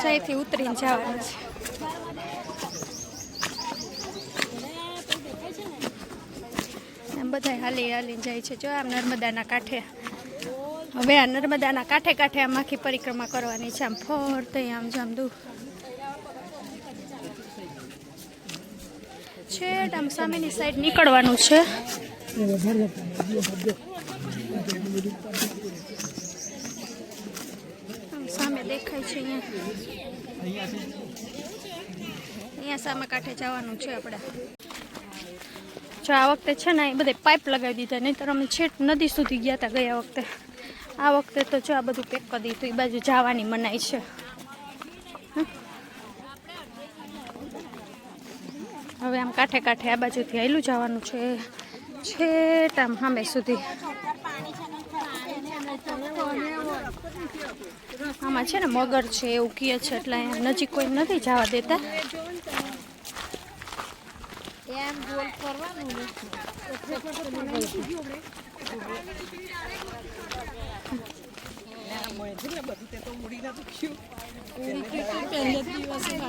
અહીંથી ઉતરીને જવાનું છે. એમ બધા હાલી હાલીને જાય છે. જો આમ નર્મદાના કાંઠે, હવે આ નર્મદાના કાંઠે કાંઠે આમ આખી પરિક્રમા કરવાની છે. આમ ફરતે આમ જામ દૂર છે. આમ સામેની સાઈડ નીકળવાનું છે. આમ સામે દેખાય છે અહીંયા સામે કાંઠે જવાનું છે આપણે. જો આ વખતે છે ને એ બધે પાઇપ લગાવી દીધા, નહીંતર અમે છેટ નદી સુધી ગયા હતા ગયા વખતે. આ વખતે તો જો આ બધું પેક કરી દીધું. એ બાજુ જવાની મનાઈ છે. હવે આમ કાંઠે કાંઠે આ બાજુથી આયલું જવાનું છે છેટ આમ સામે સુધી. આમાં છે ને મગર છે એવું કહે છે, એટલે અહીંયા નજીક કોઈ નથી જવા દેતા.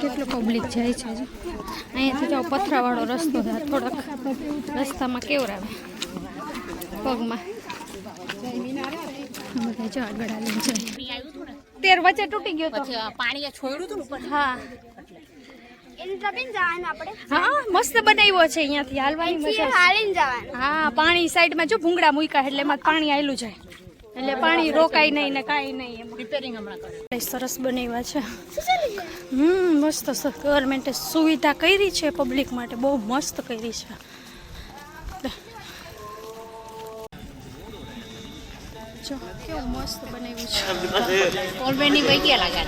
કેટલું પબ્લિક જાય છે. અહીંયાથી જાઓ પથરાવાળો રસ્તો છે, થોડાક રસ્તામાં કેવરાવે પગમાં. જો આગળ આવીને જાય. તેર વચ્ચે તૂટી ગયો તો પાણી છોડ્યું હતું. હા હા, મસ્ત બનાવ્યો છે. અહીંયાથી હાલવાની મજા. હા, પાણી સાઈડમાં જો ભૂંગળા મૂક્યા એટલે એમાં પાણી આવેલું જાય, એટલે પાણી રોકાય નહીં ને કાંઈ નહીં. એમાં રિપેરિંગ હમણાં કરે. સરસ બનાવ્યા છે. મસ્ત ગવર્મેન્ટે સુવિધા કરી છે પબ્લિક માટે, બહુ મસ્ત કરી છે. જો કેવું મસ્ત બનાવ્યું છે. ઓલરેડી વહી ગયા લાગે.